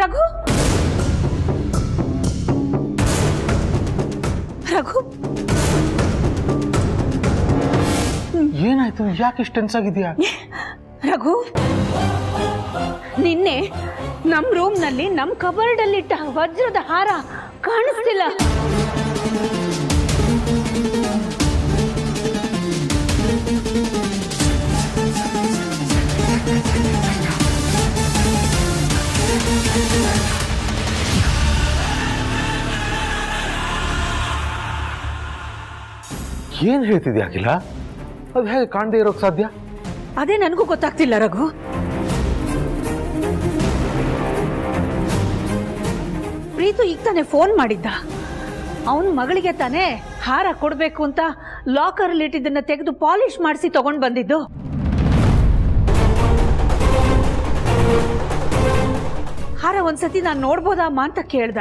ರಘು ರಘು ಏನಾಯ್ತು? ಯಾಕೆ ಇಷ್ಟು ಟೆನ್ಸ್ ಆಗಿದ್ಯಾ? ರಘು, ನಿನ್ನೆ ನಮ್ ರೂಮ್ ನಲ್ಲಿ ನಮ್ ಕಬರ್ಡ್ ಅಲ್ಲಿ ಇಟ್ಟ ವಜ್ರದ ಹಾರ ಕಾಣಿಸ್ತಿಲ್ಲ. ಏನ್ ಹೇಳ್ತಿದ್ಯಾ ಅಖಿಲ? ಅದು ಹೇಗೆ ಕಾಣದೇ ಇರೋಕ್ ಸಾಧ್ಯ? ಅದೇ ನನಗೂ ಗೊತ್ತಾಗ್ತಿಲ್ಲ ರಘು. ಪ್ರೀತು ಈಗ ತಾನೆ ಫೋನ್ ಮಾಡಿದ್ದ. ಅವನ ಮಗಳಿಗೆ ತಾನೆ ಹಾರ ಕೊಡ್ಬೇಕು ಅಂತ ಲಾಕರ್ ಅಲ್ಲಿ ಇಟ್ಟಿದ್ದನ್ನ ತೆಗೆದು ಪಾಲಿಶ್ ಮಾಡಿಸಿ ತಗೊಂಡ್ ಬಂದಿದ್ದು. ಹಾರ ಒಂದ್ಸತಿ ನಾನು ನೋಡ್ಬೋದಮ್ಮ ಅಂತ ಕೇಳ್ದ.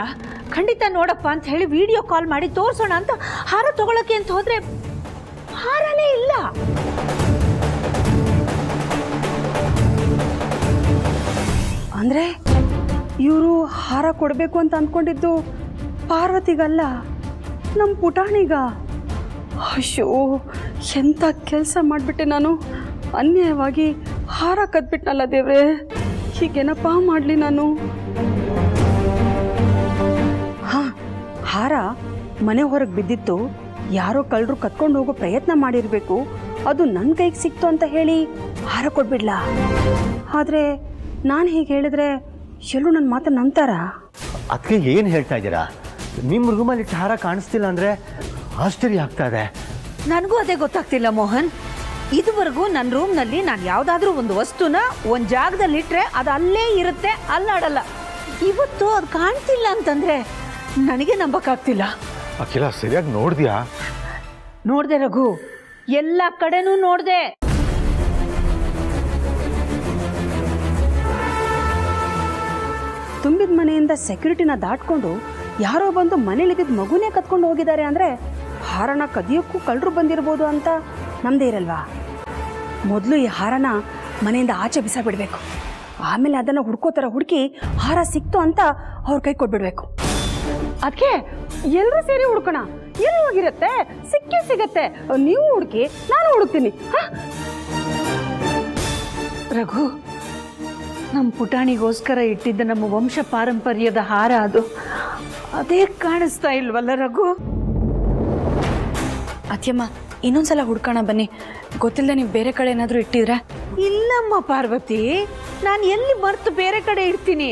ಖಂಡಿತ ನೋಡಪ್ಪ ಅಂತ ಹೇಳಿ ವಿಡಿಯೋ ಕಾಲ್ ಮಾಡಿ ತೋರ್ಸೋಣ ಅಂತ ಹಾರ ತಗೊಳಕ್ಕೆ ಅಂತ ಹೋದ್ರೆ ಹಾರನೇ ಇಲ್ಲ. ಅಂದ್ರೆ ಇವರು ಹಾರ ಕೊಡಬೇಕು ಅಂತ ಅಂದ್ಕೊಂಡಿದ್ದು ಪಾರ್ವತಿಗಲ್ಲ, ನಮ್ಮ ಪುಟಾಣಿಗ. ಅಯ್ಯೋ, ಎಂಥ ಕೆಲಸ ಮಾಡಿಬಿಟ್ಟೆ ನಾನು. ಅನ್ಯಾಯವಾಗಿ ಹಾರ ಕದ್ಬಿಟ್ನಲ್ಲ ದೇವ್ರೆ. ಹೀಗೇನಪ್ಪ ಮಾಡಲಿ ನಾನು? ಹಾಂ, ಹಾರ ಮನೆ ಹೊರಗೆ ಬಿದ್ದಿತ್ತು. ಯಾರೋ ಕಳ್ಳರು ಕತ್ಕೊಂಡು ಹೋಗೋ ಪ್ರಯತ್ನ ಮಾಡಿರಬೇಕು. ಅದು ನನ್ನ ಕೈಗೆ ಸಿಕ್ತು ಅಂತ ಹೇಳಿ ಹಾರ ಕೊಡ್ಬಿಡ್ಲಾ? ಆದರೆ ನಾನು ಹೀಗೆ ಹೇಳಿದ್ರೆ ಎಲ್ಲರೂ ನನ್ನ ಮಾತನ್ನು ನಂಬ್ತಾರ? ಅದಕ್ಕೆ ಏನು ಹೇಳ್ತಾ ಇದ್ದೀರಾ? ನಿಮ್ಮ ರೂಮಲ್ಲಿ ಹಾರ ಕಾಣಿಸ್ತಿಲ್ಲ ಅಂದರೆ ಆಶ್ಚರ್ಯ ಆಗ್ತಾ ಇದೆ. ನನಗೂ ಅದೇ ಗೊತ್ತಾಗ್ತಿಲ್ಲ ಮೋಹನ್. ಇದುವರೆಗೂ ನನ್ನ ರೂಮ್ನಲ್ಲಿ ನಾನು ಯಾವುದಾದ್ರೂ ಒಂದು ವಸ್ತುನ ಒಂದು ಜಾಗದಲ್ಲಿ ಇಟ್ಟರೆ ಅದು ಅಲ್ಲೇ ಇರುತ್ತೆ, ಅಲ್ಲಾಡಲ್ಲ. ಇವತ್ತು ಅದು ಕಾಣ್ತಿಲ್ಲ ಅಂತಂದ್ರೆ ನನಗೆ ನಂಬಕ್ಕಾಗ್ತಿಲ್ಲ. ಅಖಿಲ, ಸರಿಯಾಗಿ ನೋಡ್ದ್ಯಾ? ನೋಡ್ದೆ ರಘು, ಎಲ್ಲ ಕಡೆನೂ ನೋಡ್ದೆ. ತುಂಬಿದ ಮನೆಯಿಂದ ಸೆಕ್ಯೂರಿಟಿನ ದಾಟ್ಕೊಂಡು ಯಾರೋ ಬಂದು ಮನೇಲಿದ್ದ ಮಗುನೇ ಕತ್ಕೊಂಡು ಹೋಗಿದ್ದಾರೆ ಅಂದರೆ ಹಾರನ ಕದಿಯೋಕ್ಕೂ ಕಳ್ಳರು ಬಂದಿರ್ಬೋದು ಅಂತ ನಮ್ಮದೇ ಇರಲ್ವಾ? ಮೊದಲು ಈ ಹಾರನ ಮನೆಯಿಂದ ಆಚೆ ಬಿಸಾಬಿಡ್ಬೇಕು. ಆಮೇಲೆ ಅದನ್ನು ಹುಡ್ಕೋತರ ಹುಡುಕಿ ಹಾರ ಸಿಕ್ತು ಅಂತ ಅವ್ರ ಕೈ ಕೊಟ್ಬಿಡ್ಬೇಕು. ಅದಕ್ಕೆ ಎಲ್ಲರೂ ಸೇರಿ ಹುಡ್ಕೋಣ. ಎಲ್ಲಿ ಹೋಗಿರುತ್ತೆ? ಸಿಕ್ಕೇ ಸಿಗತ್ತೆ. ನೀವು ಹುಡುಕಿ, ನಾನು ಹುಡುಕ್ತೀನಿ. ರಘು, ನಮ್ಮ ಪುಟಾಣಿಗೋಸ್ಕರ ಇಟ್ಟಿದ್ದ ನಮ್ಮ ವಂಶ ಪಾರಂಪರ್ಯದ ಹಾರ ಅದು. ಅದೇ ಕಾಣಿಸ್ತಾ ಇಲ್ವಲ್ಲ ರಘು? ಅತ್ಯಮ್ಮ, ಇನ್ನೊಂದ್ಸಲ ಹುಡ್ಕೋಣ ಬನ್ನಿ. ಗೊತ್ತಿಲ್ಲದೆ ನೀವು ಬೇರೆ ಕಡೆ ಏನಾದರೂ ಇಟ್ಟಿದ್ರೆ? ಇಲ್ಲಮ್ಮ ಪಾರ್ವತಿ, ನಾನು ಎಲ್ಲಿ ಮರ್ತು ಬೇರೆ ಕಡೆ ಇಡ್ತೀನಿ.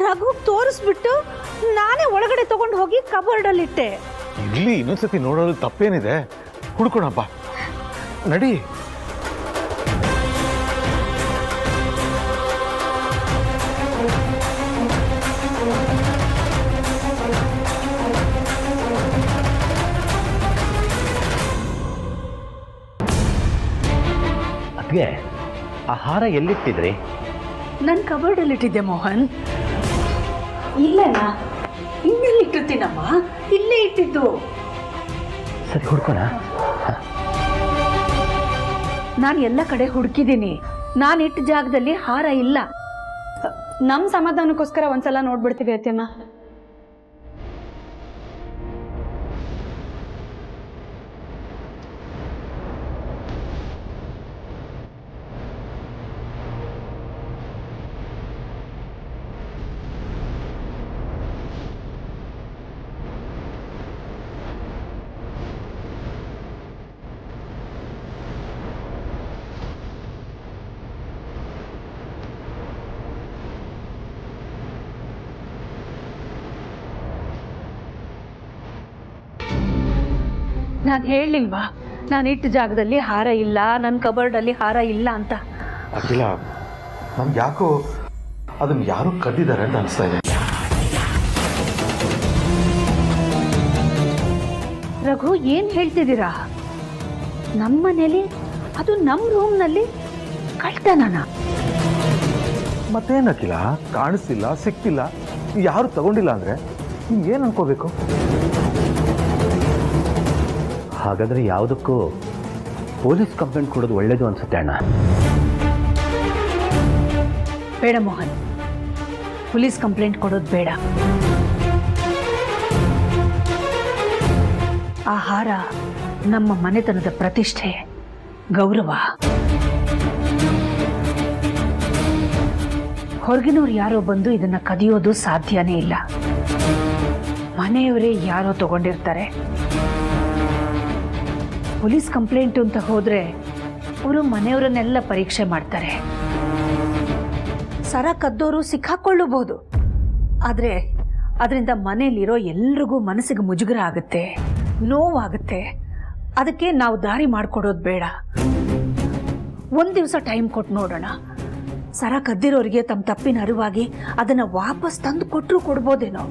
ರಘು ತೋರಿಸ್ಬಿಟ್ಟು ನಾನೇ ಒಳಗಡೆ ತಗೊಂಡು ಹೋಗಿ ಕಬೋರ್ಡಲ್ಲಿ ಇಟ್ಟೆ. ಇಲ್ಲಿ ಇನ್ನೊಂದ್ಸತಿ ನೋಡೋದು ತಪ್ಪೇನಿದೆ? ಹುಡ್ಕೋಣಪ್ಪ, ನಡಿ. ಅದಕ್ಕೆ ಆ ಹಾರ ಎಲ್ಲಿಟ್ಟಿದ್ರಿ? ನನ್ನ ಕಬೋರ್ಡಲ್ಲಿ ಇಟ್ಟಿದ್ದೆ ಮೋಹನ್. ಇಲ್ಲಣ್ಣ, ಇನ್ನೆಲ್ಲಿ ಇಟ್ಟಿರ್ತೀನಮ್ಮ? ಇಲ್ಲೇ ಇಟ್ಟಿದ್ದು. ಸರಿ, ಹುಡ್ಕೋಣ. ನಾನು ಎಲ್ಲ ಕಡೆ ಹುಡುಕಿದ್ದೀನಿ. ನಾನು ಇಟ್ಟ ಜಾಗದಲ್ಲಿ ಹಾರ ಇಲ್ಲ. ನಮ್ಮ ಸಮಾಧಾನಕ್ಕೋಸ್ಕರ ಒಂದ್ಸಲ ನೋಡ್ಬಿಡ್ತೀವಿ ಅತ್ಯಮ್ಮ. ನಾನು ಹೇಳಿಲ್ವಾ ನಾನು ಇಟ್ಟ ಜಾಗದಲ್ಲಿ ಹಾರ ಇಲ್ಲ, ನನ್ನ ಕಬೋರ್ಡಲ್ಲಿ ಹಾರ ಇಲ್ಲ ಅಂತ? ಅಖಿಲ, ನಮ್ಗೆ ಯಾಕೋ ಅದನ್ನ ಯಾರು ಕದ್ದಿದ್ದಾರೆ ಅಂತ ಅನಿಸ್ತಾ ಇದೆ. ರಘು, ಏನ್ ಹೇಳ್ತಿದ್ದೀರಾ? ನಮ್ಮ ಮನೇಲಿ, ಅದು ನಮ್ಮ ರೂಮ್ನಲ್ಲಿ ಕಳ್ತನನ? ಮತ್ತೇನು ಅಖಿಲ, ಕಾಣಿಸ್ತಿಲ್ಲ, ಸಿಕ್ತಿಲ್ಲ, ಯಾರು ತಗೊಂಡಿಲ್ಲ ಅಂದ್ರೆ ಏನು ಅನ್ಕೋಬೇಕು? ಹಾಗಾದ್ರೆ ಯಾವುದಕ್ಕೂ ಪೊಲೀಸ್ ಕಂಪ್ಲೇಂಟ್ ಕೊಡೋದು ಒಳ್ಳೇದು ಅನ್ಸುತ್ತೆ ಅಣ್ಣ. ಬೇಡ ಮೋಹನ್, ಪೊಲೀಸ್ ಕಂಪ್ಲೇಂಟ್ ಕೊಡೋದು ಬೇಡ. ಆ ಹಾರ ನಮ್ಮ ಮನೆತನದ ಪ್ರತಿಷ್ಠೆ, ಗೌರವ. ಹೊರಗಿನವ್ರು ಯಾರೋ ಬಂದು ಇದನ್ನ ಕದಿಯೋದು ಸಾಧ್ಯನೇ ಇಲ್ಲ. ಮನೆಯವರೇ ಯಾರೋ ತಗೊಂಡಿರ್ತಾರೆ. ಪೊಲೀಸ್ ಕಂಪ್ಲೇಂಟ್ ಅಂತ ಹೋದ್ರೆ ಅವರು ಮನೆಯವರನ್ನೆಲ್ಲ ಪರೀಕ್ಷೆ ಮಾಡ್ತಾರೆ. ಸರ ಕದ್ದೋರು ಸಿಕ್ಕಾಕೊಳ್ಳಬಹುದು. ಆದ್ರೆ ಅದರಿಂದ ಮನೆಯಲ್ಲಿರೋ ಎಲ್ರಿಗೂ ಮನಸ್ಸಿಗೆ ಮುಜುಗರ ಆಗುತ್ತೆ, ನೋವಾಗುತ್ತೆ. ಅದಕ್ಕೆ ನಾವು ದಾರಿ ಮಾಡಿಕೊಡೋದು ಬೇಡ. ಒಂದು ದಿವಸ ಟೈಮ್ ಕೊಟ್ಟು ನೋಡೋಣ. ಸರ ಕದ್ದಿರೋರಿಗೆ ತಮ್ಮ ತಪ್ಪಿನ ಅರಿವಾಗಿ ಅದನ್ನ ವಾಪಸ್ ತಂದು ಕೊಟ್ಟರು ಕೊಡ್ಬೋದೇನೋ.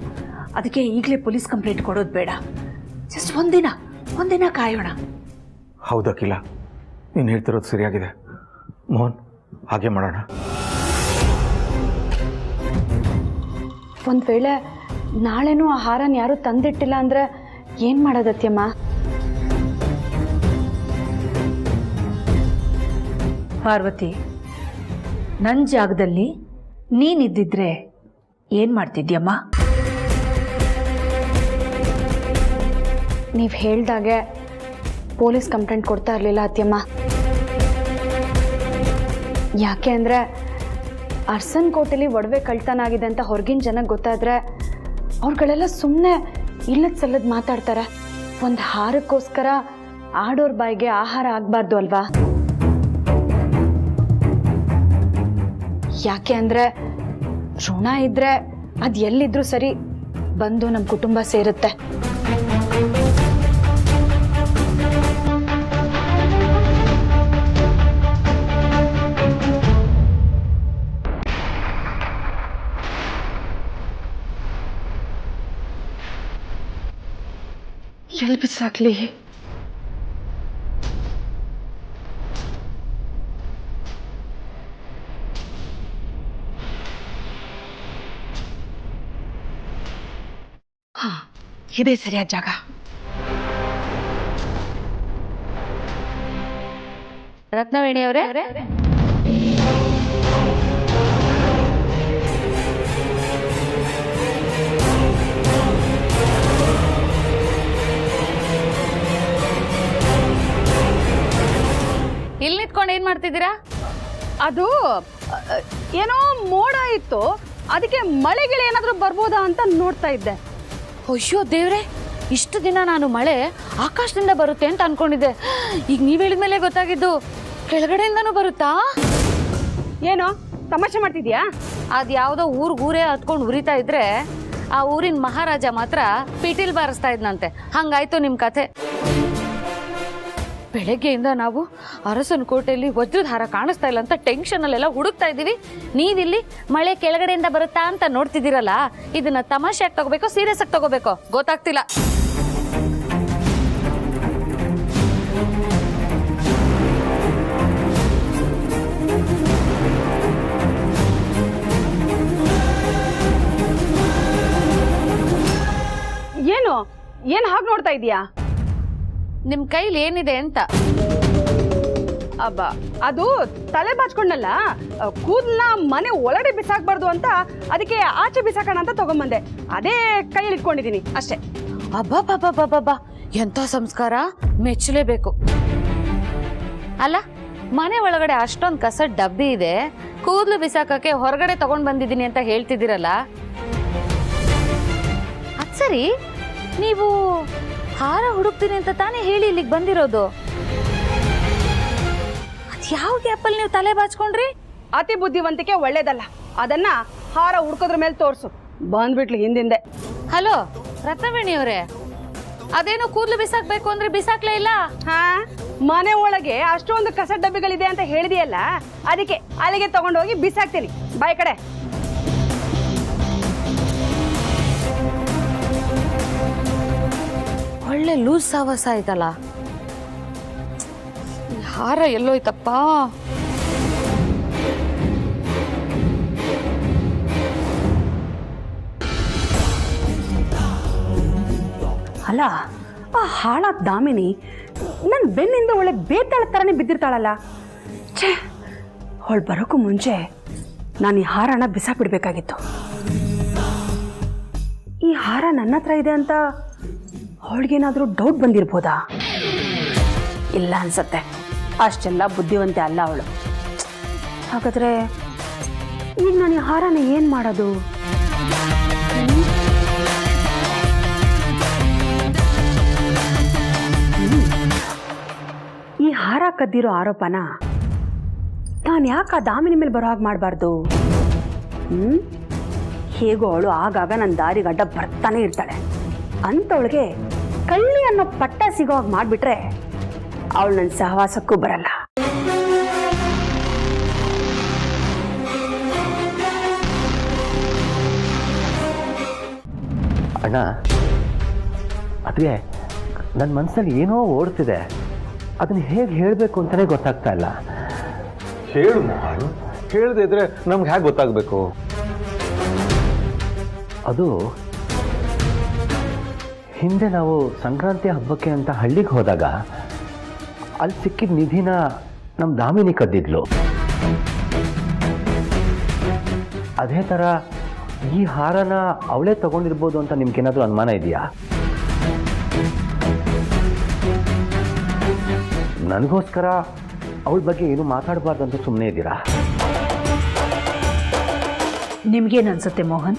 ಅದಕ್ಕೆ ಈಗಲೇ ಪೊಲೀಸ್ ಕಂಪ್ಲೇಂಟ್ ಕೊಡೋದು ಬೇಡ. ಜಸ್ಟ್ ಒಂದಿನ ಕಾಯೋಣ. ಹೌದಕ್ಕಿಲ್ಲ, ನೀನು ಹೇಳ್ತಿರೋದು ಸರಿಯಾಗಿದೆ. ಮೋಹನ್, ಹಾಗೆ ಮಾಡೋಣ. ಒಂದು ವೇಳೆ ನಾಳೆನೂ ಆ ಹಾರನ ಯಾರೂ ತಂದಿಟ್ಟಿಲ್ಲ ಅಂದರೆ ಏನು ಮಾಡೋದತ್ಯಮ್ಮ? ಪಾರ್ವತಿ, ನನ್ನ ಜಾಗದಲ್ಲಿ ನೀನಿದ್ದಿದ್ರೆ ಏನು ಮಾಡ್ತಿದ್ಯಮ್ಮ? ನೀವು ಹೇಳ್ದಾಗೆ ಪೊಲೀಸ್ ಕಂಪ್ಲೇಂಟ್ ಕೊಡ್ತಾ ಇರಲಿಲ್ಲ ಅತ್ಯಮ್ಮ. ಯಾಕೆ ಅಂದರೆ ಅರ್ಸನ್ ಕೋಟೆಲಿ ಒಡವೆ ಕಳ್ತನ ಆಗಿದೆ ಅಂತ ಹೊರಗಿನ ಜನಕ್ಕೆ ಗೊತ್ತಾದರೆ ಅವ್ರುಗಳೆಲ್ಲ ಸುಮ್ಮನೆ ಇಲ್ಲದ ಸಲ್ಲದ ಮಾತಾಡ್ತಾರೆ. ಒಂದು ಹಾರಕ್ಕೋಸ್ಕರ ಆಡೋರ್ ಬಾಯಿಗೆ ಆಹಾರ ಆಗಬಾರ್ದು ಅಲ್ವಾ? ಯಾಕೆ ಅಂದರೆ ಋಣ ಇದ್ದರೆ ಅದು ಎಲ್ಲಿದ್ರೂ ಸರಿ ಬಂದು ನಮ್ಮ ಕುಟುಂಬ ಸೇರುತ್ತೆ. ಎಲ್ಲಿ ಬಿಸಾಕ್ಲಿ? ಇದೇ ಸರಿಯಾದ ಜಾಗ. ರತ್ನವೇಣಿ ಅವರೇ, ಇಲ್ಲಿ ನಿಂತ್ಕೊಂಡು ಏನ್ ಮಾಡ್ತಿದ್ದೀರಾ? ಅದು ಏನೋ ಮೋಡ ಇತ್ತು, ಅದಕ್ಕೆ ಮಳೆಗಿಳೆ ಏನಾದರೂ ಬರ್ಬೋದಾ ಅಂತ ನೋಡ್ತಾ ಇದ್ದೆ. ಅಯ್ಯೋ ದೇವ್ರೆ, ಇಷ್ಟು ದಿನ ನಾನು ಮಳೆ ಆಕಾಶದಿಂದ ಬರುತ್ತೆ ಅಂತ ಅನ್ಕೊಂಡಿದ್ದೆ. ಈಗ ನೀವ್ ಹೇಳಿದ್ಮೇಲೆ ಗೊತ್ತಾಗಿದ್ದು ಕೆಳಗಡೆಯಿಂದನೂ ಬರುತ್ತಾ? ಏನೋ ತಮಾಷೆ ಮಾಡ್ತಿದ್ಯಾ? ಅದ್ಯಾವುದೋ ಊರೇ ಹತ್ಕೊಂಡು ಉರಿತಾ ಇದ್ರೆ ಆ ಊರಿನ ಮಹಾರಾಜ ಮಾತ್ರ ಪಿಟೀಲ್ ಬಾರಿಸ್ತಾ ಇದ್ನಂತೆ. ಹಂಗಾಯ್ತು ನಿಮ್ ಕಥೆ. ಬೆಳಗ್ಗೆಯಿಂದ ನಾವು ಅರಸನ ಕೋಟೆಯಲ್ಲಿ ವಜ್ರದ ಹಾರ ಕಾಣಿಸ್ತಾ ಇಲ್ಲ ಅಂತ ಟೆನ್ಷನ್ ಅಲ್ಲೆಲ್ಲ ಹುಡುಕ್ತಾ ಇದೀವಿ. ನೀವಿಲ್ಲಿ ಮಳೆ ಕೆಳಗಡೆಯಿಂದ ಬರುತ್ತಾ ಅಂತ ನೋಡ್ತಿದ್ದೀರಲ್ಲ, ಇದನ್ನ ತಮಾಷೆಯಾಗಿ ತಗೋಬೇಕೋ ಸೀರಿಯಸ್ ಆಗಿ ತಗೋಬೇಕೋ ಗೊತ್ತಾಗ್ತಿಲ್ಲ. ಏನು ಹಾಗೆ ನೋಡ್ತಾ ಇದೀಯಾ? ನಿಮ್ ಕೈಲಿ ಏನಿದೆ ಅಂತ. ಅಬ್ಬ, ಅದು ತಲೆ ಬಾಚ್ಕೊಂಡಲ್ಲ, ಕೂದಲ ಮನೆ ಒಳಗಡೆ ಬಿಸಾಕ್ಬಾರ್ದು ಅಂತ ಅದಕ್ಕೆ ಆಚೆ ಬಿಸಾಕೋಣ ಅಂತ ತಗೊಂಬಂದೆ. ಅದೇ ಕೈಯಲ್ಲಿ ಇಟ್ಕೊಂಡಿದೀನಿ ಅಷ್ಟೇ. ಅಬ್ಬಬ್ಬಬ್ಬಬ್ಬಬ್ಬ, ಎಂತ ಸಂಸ್ಕಾರ! ಮೆಚ್ಚಲೇಬೇಕು. ಅಲ್ಲ, ಮನೆ ಒಳಗಡೆ ಅಷ್ಟೊಂದು ಕಸ ಡಬ್ಬಿ ಇದೆ, ಕೂದಲು ಬಿಸಾಕಕ್ಕೆ ಹೊರಗಡೆ ತಗೊಂಡ್ ಬಂದಿದ್ದೀನಿ ಅಂತ ಹೇಳ್ತಿದ್ದೀರಲ್ಲ. ಅದ್ ಸರಿ, ನೀವು ಹಾರ ಹುಡುಕ್ತೀನಿ ಅಂತ ತಾನೇ ಹೇಳಿ ಇಲ್ಲಿಗೆ ಬಂದಿರೋದು. ಯಾವ ಗ್ಯಾಪಲ್ಲಿ ನೀವು ತಲೆ ಬಾಚ್ಕೊಂಡ್ರಿ? ಅತಿ ಬುದ್ಧಿವಂತಿಕೆ ಒಳ್ಳೇದಲ್ಲ, ಅದನ್ನ ಹಾರ ಹುಡ್ಕೋದ್ರ ಮೇಲೆ ತೋರ್ಸು. ಬಂದ್ಬಿಟ್ಲಿ ಹಿಂದಿಂದೆ. ಹಲೋ ರತ್ನವೇಣಿ ಅವರೇ, ಅದೇನೋ ಕೂದಲು ಬಿಸಾಕ್ಬೇಕು ಅಂದ್ರೆ ಬಿಸಾಕ್ಲೇ ಇಲ್ಲ. ಹಾ, ಮನೆ ಒಳಗೆ ಅಷ್ಟೊಂದು ಕಸ ಡಬ್ಬಿಗಳಿದೆ ಅಂತ ಹೇಳಿದೆಯಲ್ಲ, ಅದಕ್ಕೆ ಅಲ್ಲಿಗೆ ತಗೊಂಡೋಗಿ ಬಿಸಾಕ್ತೀನಿ. ಬಾಯ್ ಕಡೆ. ಒಳ್ಳೆ ಲೂಸ್ ಸಾವಾಸ ಆಯ್ತಲ್ಲ. ಹಾರ ಎಲ್ಲೋಯ್ತಪ್ಪ? ಅಲ್ಲ, ಆ ಹಾಳಾದ ದಾಮಿನಿ ನನ್ನ ಬೆನ್ನಿಂದ ಒಳ್ಳೆ ಬೇತಾಳ ಥರನೇ ಬಿದ್ದಿರ್ತಾಳಲ್ಲ. ಛೇ, ಅವಳು ಬರೋಕ್ಕೂ ಮುಂಚೆ ನಾನು ಈ ಹಾರನ ಬಿಸಾಕ್ಬಿಡ್ಬೇಕಾಗಿತ್ತು. ಈ ಹಾರ ನನ್ನ ಹತ್ರ ಇದೆ ಅಂತ ಅವಳಿಗೇನಾದರೂ ಡೌಟ್ ಬಂದಿರ್ಬೋದಾ? ಇಲ್ಲ ಅನ್ಸತ್ತೆ, ಅಷ್ಟೆಲ್ಲ ಬುದ್ಧಿವಂತೆ ಅಲ್ಲ ಅವಳು. ಹಾಗಾದರೆ ಈಗ ನಾನು ಈ ಹಾರನ ಏನು ಮಾಡೋದು? ಈ ಹಾರ ಕದ್ದಿರೋ ಆರೋಪನ ನಾನು ಯಾಕೆ ಆ ದಾಮಿನಿ ಮೇಲೆ ಬರೋ ಹಾಗೆ ಮಾಡಬಾರ್ದು? ಹೇಗೋ ಅವಳು ಆಗಾಗ ನನ್ನ ದಾರಿಗೆ ಅಡ್ಡ ಬರ್ತಾನೆ ಇರ್ತಾಳೆ. ಅಂಥವಳಿಗೆ ಕಳ್ಳಿ ಅನ್ನೋ ಪಟ್ಟ ಸಿಗೋ ಹಾಗೆ ಮಾಡಿಬಿಟ್ರೆ ಅವಳು ನನ್ನ ಸಹವಾಸಕ್ಕೂ ಬರಲ್ಲ. ಅಣ್ಣ, ಅದೇ ನನ್ನ ಮನಸ್ಸಲ್ಲಿ ಏನೋ ಓಡ್ತಿದೆ, ಅದನ್ನು ಹೇಗೆ ಹೇಳಬೇಕು ಅಂತಲೇ ಗೊತ್ತಾಗ್ತಾ ಇಲ್ಲ. ಹೇಳು ಮೋಹನ್, ಹೇಳದೇ ಇದ್ರೆ ನಮ್ಗೆ ಹೇಗೆ ಗೊತ್ತಾಗಬೇಕು? ಅದು ಹಿಂದೆ ನಾವು ಸಂಕ್ರಾಂತಿ ಹಬ್ಬಕ್ಕೆ ಅಂತ ಹಳ್ಳಿಗೆ ಹೋದಾಗ ಅಲ್ಲಿ ಸಿಕ್ಕಿದ ನಿಧಿನ ನಮ್ಮ ದಾಮಿನಿ ಕದ್ದಿದ್ಲು. ಅದೇ ಥರ ಈ ಹಾರನ ಅವಳೇ ತಗೊಂಡಿರ್ಬೋದು ಅಂತ ನಿಮ್ಗೇನಾದರೂ ಅನುಮಾನ ಇದೆಯಾ? ನನಗೋಸ್ಕರ ಅವಳ ಬಗ್ಗೆ ಏನು ಮಾತಾಡಬಾರ್ದು ಅಂತ ಸುಮ್ಮನೆ ಇದ್ದೀರಾ? ನಿಮ್ಗೇನು ಅನ್ಸುತ್ತೆ ಮೋಹನ್?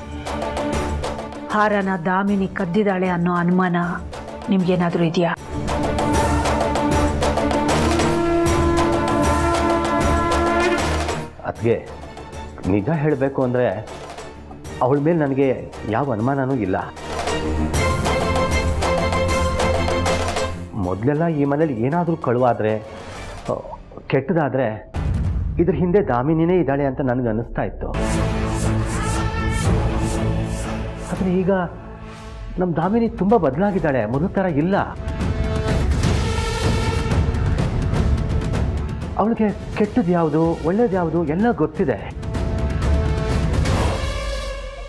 ಹಾರನ ದಾಮಿನಿ ಕದ್ದಿದ್ದಾಳೆ ಅನ್ನೋ ಅನುಮಾನ ನಿಮ್ಗೇನಾದರೂ ಇದೆಯಾ? ಅದಕ್ಕೆ ನಿಜ ಹೇಳಬೇಕು ಅಂದರೆ ಅವಳ ಮೇಲೆ ನನಗೆ ಯಾವ ಅನುಮಾನನೂ ಇಲ್ಲ. ಮೊದಲೆಲ್ಲ ಈ ಮನೇಲಿ ಏನಾದರೂ ಕಳುವಾದರೆ, ಕೆಟ್ಟದಾದರೆ ಇದ್ರ ಹಿಂದೆ ದಾಮಿನಿನೇ ಇದ್ದಾಳೆ ಅಂತ ನನಗೆ ಅನ್ನಿಸ್ತಾ ಇತ್ತು. ಆದರೆ ಈಗ ನಮ್ಮ ದಾಮಿನಿ ತುಂಬ ಬದಲಾಗಿದ್ದಾಳೆ, ಮೊದಲ ಥರ ಇಲ್ಲ. ಅವಳಿಗೆ ಕೆಟ್ಟದ್ದು ಯಾವುದು ಒಳ್ಳೇದು ಯಾವುದು ಎಲ್ಲ ಗೊತ್ತಿದೆ.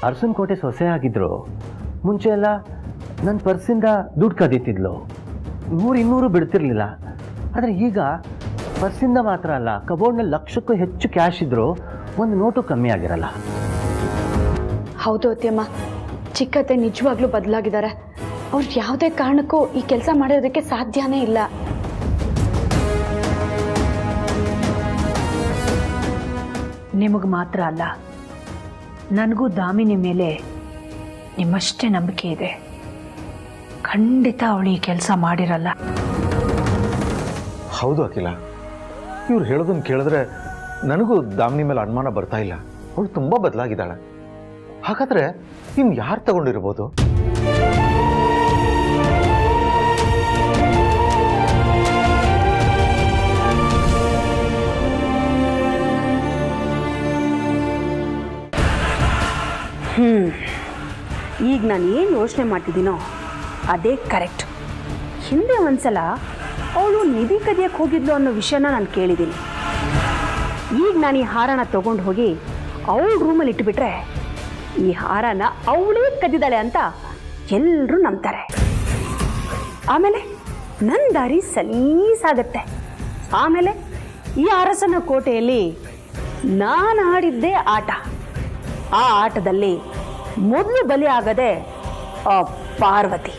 ಅರಸನಕೋಟೆ ಸೊಸೆ ಆಗಿದ್ರು ಮುಂಚೆ ಎಲ್ಲ ನನ್ನ ಪರ್ಸಿಂದ ದುಡ್ಡು ಕದೀತಿದ್ಲು, 100-200 ಬಿಡ್ತಿರ್ಲಿಲ್ಲ. ಆದರೆ ಈಗ ಪರ್ಸಿಂದ ಮಾತ್ರ ಅಲ್ಲ, ಕಬೋರ್ಡ್ನಲ್ಲಿ ಲಕ್ಷಕ್ಕೂ ಹೆಚ್ಚು ಕ್ಯಾಶ್ ಇದ್ದರೂ ಒಂದು ನೋಟು ಕಮ್ಮಿ ಆಗಿರಲ್ಲ. ಹೌದು ಅತ್ಯಮ್ಮ, ಚಿಕ್ಕತ್ತೆ ನಿಜವಾಗ್ಲೂ ಬದಲಾಗಿದ್ದಾರೆ. ಅವ್ರು ಯಾವುದೇ ಕಾರಣಕ್ಕೂ ಈ ಕೆಲಸ ಮಾಡೋದಕ್ಕೆ ಸಾಧ್ಯನೇ ಇಲ್ಲ. ನಿಮಗೆ ಮಾತ್ರ ಅಲ್ಲ, ನನಗೂ ದಾಮಿನಿ ಮೇಲೆ ನಿಮ್ಮಷ್ಟೇ ನಂಬಿಕೆ ಇದೆ. ಖಂಡಿತ ಅವಳು ಈ ಕೆಲಸ ಮಾಡಿರಲ್ಲ. ಹೌದು ಅಖಿಲ, ಇವ್ರು ಹೇಳೋದನ್ನು ಕೇಳಿದ್ರೆ ನನಗೂ ದಾಮಿನಿ ಮೇಲೆ ಅನುಮಾನ ಬರ್ತಾ ಇಲ್ಲ. ಅವಳು ತುಂಬ ಬದಲಾಗಿದ್ದಾಳೆ. ಹಾಗಾದ್ರೆ ಇನ್ನು ಯಾರು ತಗೊಂಡಿರ್ಬೋದು? ಈಗ ನಾನು ಏನು ಯೋಚನೆ ಮಾಡ್ತಿದ್ದೀನೋ ಅದೇ ಕರೆಕ್ಟ್. ಹಿಂದೆ ಒಂದ್ಸಲ ಅವಳು ನಿಧಿ ಕದಿಯಕ್ಕೆ ಹೋಗಿದ್ಲು ಅನ್ನೋ ವಿಷಯನ ನಾನು ಕೇಳಿದ್ದೀನಿ. ಈಗ ನಾನು ಈ ಹಾರನ ತೊಗೊಂಡು ಹೋಗಿ ಅವಳ ರೂಮಲ್ಲಿ ಇಟ್ಟುಬಿಟ್ರೆ ಈ ಹಾರನ ಅವಳೇ ಕದ್ದಿದ್ದಾಳೆ ಅಂತ ಎಲ್ಲರೂ ನಂಬ್ತಾರೆ. ಆಮೇಲೆ ನನ್ನ ದಾರಿ ಸಲೀಸಾಗತ್ತೆ. ಆಮೇಲೆ ಈ ಅರಸನ ಕೋಟೆಯಲ್ಲಿ ನಾನು ಆಡಿದ್ದೇ ಆಟ. ಆ ಆಟದಲ್ಲಿ ಮೊದಲು ಬಲಿ ಆಗದೆ ಆ ಪಾರ್ವತಿ.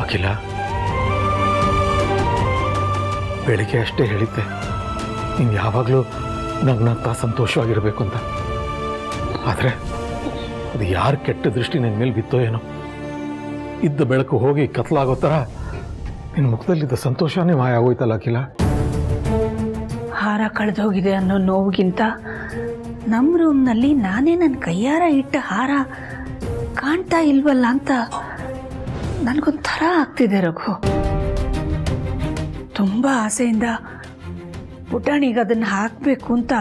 ಅಖಿಲ, ಬೆಳಿಗ್ಗೆ ಅಷ್ಟೇ ಹೇಳಿದ್ದೆ ನೀನು ಯಾವಾಗಲೂ ನಗ್ನಗ್ತಾ ಸಂತೋಷವಾಗಿರಬೇಕು ಅಂತ. ಆದರೆ ಅದು ಯಾರು ಕೆಟ್ಟ ದೃಷ್ಟಿ ನಿನ್ನ ಮೇಲೆ ಬಿತ್ತೋ ಏನೋ, ಇದ್ದ ಬೆಳಕು ಹೋಗಿ ಕತ್ಲಾಗೋ ಥರ ನಿನ್ನ ಮುಖದಲ್ಲಿದ್ದ ಸಂತೋಷನೇ ಮಾಯ ಆಗೋಯ್ತಲ್ಲ ಅಖಿಲ. ಹಾರ ಕಳೆದೋಗಿದೆ ಅನ್ನೋ ನೋವಿಗಿಂತ ನಮ್ಮ ರೂಮ್ನಲ್ಲಿ ನಾನೇ ನನ್ನ ಕೈಯಾರ ಇಟ್ಟ ಹಾರ ಕಾಣ್ತಾ ಇಲ್ವಲ್ಲ ಅಂತ ನನಗೊಂಥರ ಆಗ್ತಿದೆ ರಘು. ತುಂಬ ಆಸೆಯಿಂದ ಪುಟಾಣಿಗೆ ಅದನ್ನು ಹಾಕಬೇಕು ಅಂತ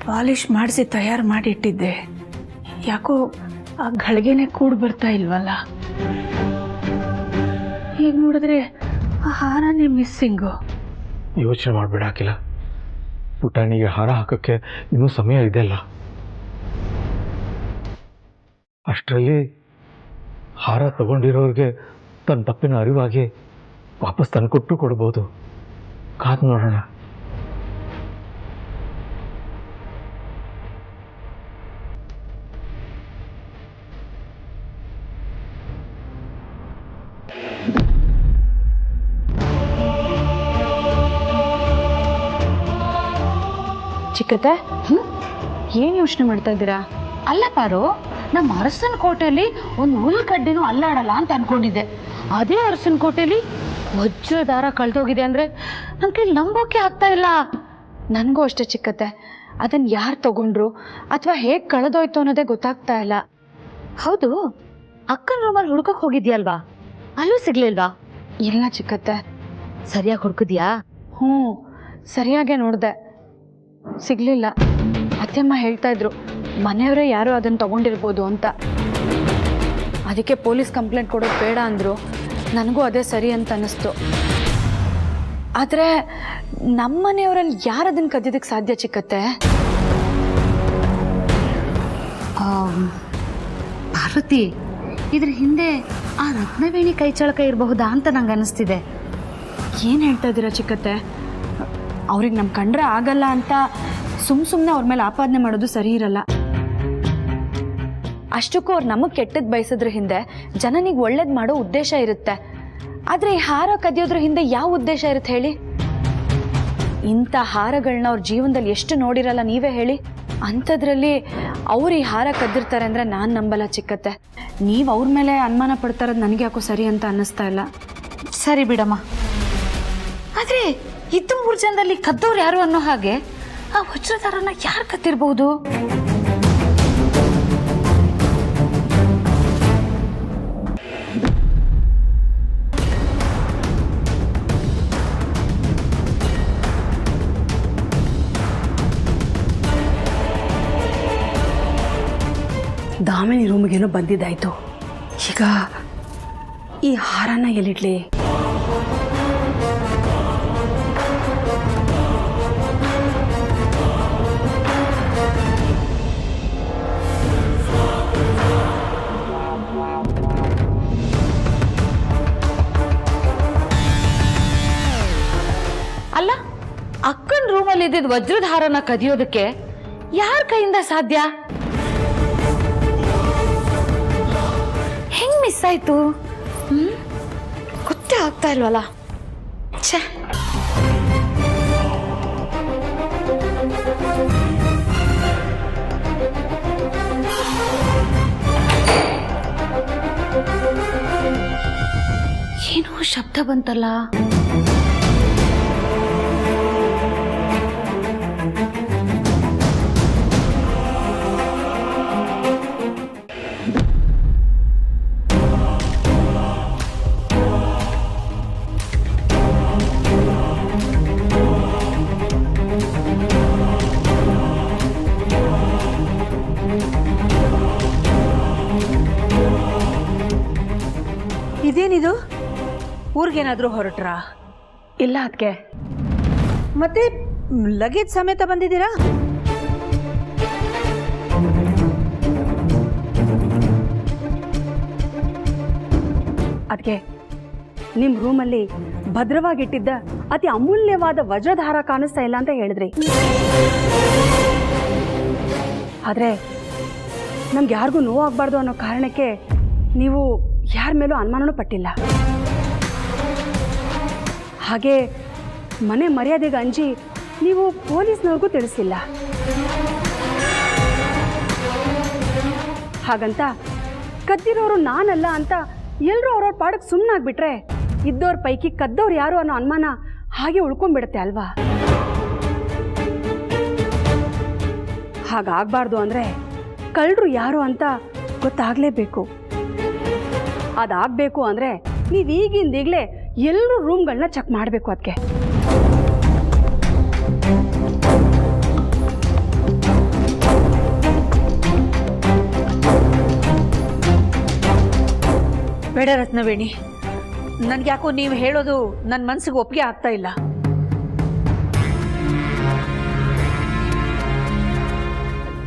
ಪಾಲಿಷ್ ಮಾಡಿಸಿ ತಯಾರು ಮಾಡಿಟ್ಟಿದ್ದೆ. ಯಾಕೋ ಆ ಘಳಿಗೆನೆ ಕೂಡಿ ಬರ್ತಾ ಇಲ್ವಲ್ಲ. ಈಗ ನೋಡಿದ್ರೆ ಆ ಹಾರನೇ ಮಿಸ್ಸಿಂಗು. ಯೋಚನೆ ಮಾಡಬೇಡ ಅಖಿಲ, ಪುಟಾಣಿಗೆ ಹಾರ ಹಾಕೋಕ್ಕೆ ಇನ್ನೂ ಸಮಯ ಇದೆಯಲ್ಲ. ಅಷ್ಟರಲ್ಲಿ ಹಾರ ತಗೊಂಡಿರೋರಿಗೆ ತನ್ನ ತಪ್ಪಿನ ಅರಿವಾಗಿ ವಾಪಸ್ ತಂದುಕೊಟ್ಟು ಕೊಡ್ಬೋದು. ಕಾದು ನೋಡೋಣ. ಚಿಕ್ಕತ್ತೆ ಏನು ಯೋಚನೆ ಮಾಡ್ತಾ ಇದ್ದೀರಾ? ಅಲ್ಲ ಪಾರು, ನಮ್ಮ ಅರಸನ ಕೋಟೆಯಲ್ಲಿ ಒಂದು ಹುಲ್ ಕಡ್ಡಿನೂ ಅಲ್ಲಾಡಲ್ಲ ಅಂತ ಅನ್ಕೊಂಡಿದ್ದೆ. ಅದೇ ಅರಸನ ಕೋಟೆಯಲ್ಲಿ ವಜ್ರದಾರ ಕಳೆದೋಗಿದೆ ಅಂದ್ರೆ ನನ್ನ ಕೈಲಿ ನಂಬೋಕೆ ಆಗ್ತಾ ಇಲ್ಲ. ನನಗೂ ಅಷ್ಟೇ ಚಿಕ್ಕತ್ತೆ, ಅದನ್ನು ಯಾರು ತಗೊಂಡ್ರು ಅಥವಾ ಹೇಗೆ ಕಳೆದೋಯ್ತು ಅನ್ನೋದೇ ಗೊತ್ತಾಗ್ತಾ ಇಲ್ಲ. ಹೌದು, ಅಕ್ಕನ ರೂಮಲ್ಲಿ ಹುಡ್ಕಕ್ ಹೋಗಿದ್ಯಲ್ವಾ? ಅಲ್ಲೂ ಸಿಗ್ಲಿಲ್ವಾ? ಇಲ್ಲ ಚಿಕ್ಕತ್ತೆ. ಸರಿಯಾಗಿ ಹುಡ್ಕಿದ್ಯಾ? ಹ್ಞೂ, ಸರಿಯಾಗೇ ನೋಡಿದೆ, ಸಿಗಲಿಲ್ಲ. ಅತ್ತೆಮ್ಮ ಹೇಳ್ತಾ ಇದ್ರು ಮನೆಯವರೇ ಯಾರು ಅದನ್ನು ತಗೊಂಡಿರ್ಬೋದು ಅಂತ. ಅದಕ್ಕೆ ಪೊಲೀಸ್ ಕಂಪ್ಲೇಂಟ್ ಕೊಡೋದು ಬೇಡ ಅಂದರು. ನನಗೂ ಅದೇ ಸರಿ ಅಂತ ಅನ್ನಿಸ್ತು. ಆದರೆ ನಮ್ಮ ಮನೆಯವರಲ್ಲಿ ಯಾರು ಅದನ್ನು ಕದ್ದಿದ್ದಕ್ಕೆ ಸಾಧ್ಯ ಚಿಕ್ಕತ್ತೆ? ಪಾರ್ವತಿ, ಇದ್ರ ಹಿಂದೆ ಆ ರತ್ನವೇಣಿ ಕೈಚಳಕ ಇರಬಹುದಾ ಅಂತ ನಂಗೆ ಅನಿಸ್ತಿದೆ. ಏನು ಹೇಳ್ತಾ ಇದ್ದೀರಾ ಚಿಕ್ಕತ್ತೆ? ಅವ್ರಿಗೆ ನಮ್ಮ ಕಂಡ್ರೆ ಆಗಲ್ಲ ಅಂತ ಸುಮ್ಮನೆ ಅವ್ರ ಮೇಲೆ ಆಪಾದನೆ ಮಾಡೋದು ಸರಿ ಇರಲ್ಲ. ಅಷ್ಟಕ್ಕೂ ಅವ್ರು ನಮಗೆ ಕೆಟ್ಟದ್ದು ಬಯಸೋದ್ರ ಹಿಂದೆ ಜನನಿಗೆ ಒಳ್ಳೇದು ಮಾಡೋ ಉದ್ದೇಶ ಇರುತ್ತೆ. ಆದರೆ ಈ ಹಾರ ಕದಿಯೋದ್ರ ಹಿಂದೆ ಯಾವ ಉದ್ದೇಶ ಇರುತ್ತೆ ಹೇಳಿ? ಇಂಥ ಹಾರಗಳನ್ನ ಅವ್ರ ಜೀವನದಲ್ಲಿ ಎಷ್ಟು ನೋಡಿರಲ್ಲ ನೀವೇ ಹೇಳಿ. ಅಂಥದ್ರಲ್ಲಿ ಅವ್ರು ಈ ಹಾರ ಕದ್ದಿರ್ತಾರೆ ಅಂದರೆ ನಾನು ನಂಬಲ್ಲ ಚಿಕ್ಕತ್ತೆ. ನೀವು ಅವ್ರ ಮೇಲೆ ಅನುಮಾನ ಪಡ್ತಾ ಇರೋದು ನನಗೆ ಯಾಕೋ ಸರಿ ಅಂತ ಅನ್ನಿಸ್ತಾ ಇಲ್ಲ. ಸರಿ ಬಿಡಮ್ಮ. ಆದ್ರೆ ಇದ್ದು 3 ಜನದಲ್ಲಿ ಕದ್ದವ್ರು ಯಾರು ಅನ್ನೋ ಹಾಗೆ ಆ ವಜ್ರದಾರನ ಯಾರು ಕತ್ತಿರ್ಬಹುದು? ದಾಮಿನಿ ರೂಮ್ಗೇನೋ ಬಂದಿದ್ದಾಯ್ತು. ಈಗ ಈ ಹಾರನ ಎಲ್ಲಿಡ್ಲಿ? ಅಲ್ಲ, ಅಕ್ಕನ ರೂಮಲ್ಲಿ ಇದ್ದಿದ್ದ ವಜ್ರದ ಹಾರನ ಕದಿಯೋದಕ್ಕೆ ಯಾರ ಕೈಯಿಂದ ಸಾಧ್ಯ? ಹೆಂಗ್ ಮಿಸ್ ಆಯ್ತು? ಗೊತ್ತೇ ಆಗ್ತಾ ಇಲ್ವಲ್ಲ. ಛೇ, ಏನೋ ಶಬ್ದ ಬಂತಲ್ಲ. ಇದೇನಿದು? ಊರಿಗೇನಾದ್ರೂ ಹೊರಟ್ರಾ? ಇಲ್ಲ ಅದಕ್ಕೆ. ಮತ್ತೆ ಲಗೇಜ್ ಸಮೇತ ಬಂದಿದ್ದೀರಾ? ಅದಕ್ಕೆ ನಿಮ್ಮ ರೂಮಲ್ಲಿ ಭದ್ರವಾಗಿಟ್ಟಿದ್ದ ಅತಿ ಅಮೂಲ್ಯವಾದ ವಜ್ರಧಾರ ಕಾಣಿಸ್ತಾ ಇಲ್ಲ ಅಂತ ಹೇಳಿದ್ರಿ. ಆದರೆ ನಮ್ಗೆ ಯಾರಿಗೂ ನೋವಾಗಬಾರ್ದು ಅನ್ನೋ ಕಾರಣಕ್ಕೆ ನೀವು ಯಾರ ಮೇಲೂ ಅನುಮಾನನೂ ಪಟ್ಟಿಲ್ಲ. ಹಾಗೆ ಮನೆ ಮರ್ಯಾದೆಗೆ ಅಂಜಿ ನೀವು ಪೊಲೀಸ್ನವ್ರಿಗೂ ತಿಳಿಸಿಲ್ಲ. ಹಾಗಂತ ಕದ್ದಿರೋರು ನಾನಲ್ಲ ಅಂತ ಎಲ್ಲರೂ ಅವ್ರವ್ರ ಪಾಡಕ್ಕೆ ಸುಮ್ಮನಾಗ್ಬಿಟ್ರೆ ಇದ್ದವ್ರ ಪೈಕಿ ಕದ್ದವ್ರು ಯಾರು ಅನ್ನೋ ಅನುಮಾನ ಹಾಗೆ ಉಳ್ಕೊಂಡ್ಬಿಡುತ್ತೆ ಅಲ್ವಾ? ಹಾಗಾಗಬಾರ್ದು ಅಂದರೆ ಕಳ್ಳರು ಯಾರು ಅಂತ ಗೊತ್ತಾಗಲೇಬೇಕು. ಅದಾಗಬೇಕು ಅಂದರೆ ನೀವು ಈಗಿಂದೀಗಲೇ ಎಲ್ಲರೂ ರೂಮ್ಗಳನ್ನ ಚೆಕ್ ಮಾಡಬೇಕು. ಅದಕ್ಕೆ ಬೇಡ ರತ್ನವೇಣಿ, ನನ್ಗ್ಯಾಕೋ ನೀವು ಹೇಳೋದು ನನ್ನ ಮನಸ್ಸಿಗೆ ಒಪ್ಪಿಗೆ ಆಗ್ತಾ ಇಲ್ಲ.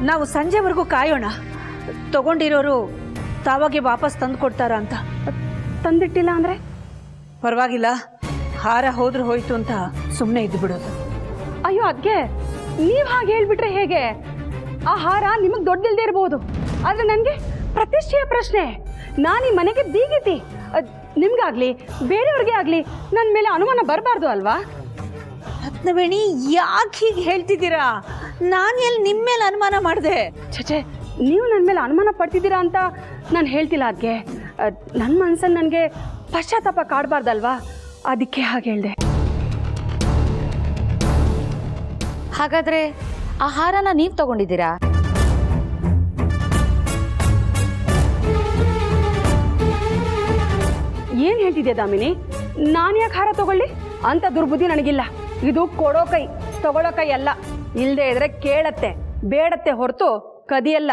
ನಾವು ಸಂಜೆವರೆಗೂ ಕಾಯೋಣ. ತಗೊಂಡಿರೋರು ತಾವಾಗೆ ವಾಪಸ್ ತಂದು ಕೊಡ್ತಾರ ಅಂತ. ತಂದಿಟ್ಟಿಲ್ಲ ಅಂದರೆ? ಪರವಾಗಿಲ್ಲ, ಹಾರ ಹೋದ್ರೆ ಹೋಯ್ತು ಅಂತ ಸುಮ್ಮನೆ ಇದ್ದು ಬಿಡೋದು. ಅಯ್ಯೋ ಅದಕ್ಕೆ ನೀವು ಹಾಗೆ ಹೇಳ್ಬಿಟ್ರೆ ಹೇಗೆ? ಆ ಹಾರ ನಿಮಗೆ ದೊಡ್ಡದಿಲ್ಲದೆ ಇರ್ಬೋದು, ಆದರೆ ನನಗೆ ಪ್ರತಿಷ್ಠೆಯ ಪ್ರಶ್ನೆ. ನಾನು ಈ ಮನೆಗೆ ಬೀಗಿತಿ. ನಿಮ್ಗಾಗ್ಲಿ ಬೇರೆಯವ್ರಿಗೆ ಆಗಲಿ ನನ್ನ ಮೇಲೆ ಅನುಮಾನ ಬರಬಾರ್ದು ಅಲ್ವಾ? ರತ್ನವೇಣಿ, ಯಾಕೆ ಹೀಗೆ ಹೇಳ್ತಿದ್ದೀರಾ? ನಾನು ಎಲ್ಲಿ ನಿಮ್ಮ ಮೇಲೆ ಅನುಮಾನ ಮಾಡಿದೆ? ಛೇ, ನೀವು ನನ್ನ ಮೇಲೆ ಅನುಮಾನ ಪಡ್ತಿದ್ದೀರಾ ಅಂತ ನಾನು ಹೇಳ್ತಿಲ್ಲ. ಅದಕ್ಕೆ ನನ್ನ ಮನಸ್ಸನ್ನು ನನಗೆ ಪಶ್ಚಾತ್ತಾಪ ಕಾಡಬಾರ್ದಲ್ವಾ, ಅದಕ್ಕೆ ಹಾಗೆ ಹೇಳಿದೆ. ಹಾಗಾದ್ರೆ ಆ ಹಾರನ ನೀವು ತಗೊಂಡಿದ್ದೀರಾ? ಏನು ಹೇಳ್ತಿದ್ದೆ ದಾಮಿನಿ? ನಾನು ಯಾಕೆ ಹಾರ ತಗೊಳ್ಳಿ? ಅಂತ ದುರ್ಬುದ್ಧಿ ನನಗಿಲ್ಲ. ಇದು ಕೊಡೋ ಕೈ, ತಗೊಳ್ಳೋ ಕೈ ಅಲ್ಲ. ಇಲ್ಲದೆ ಇದ್ರೆ ಕೇಳತ್ತೆ, ಬೇಡತ್ತೆ ಹೊರತು ಕದಿಯಲ್ಲ.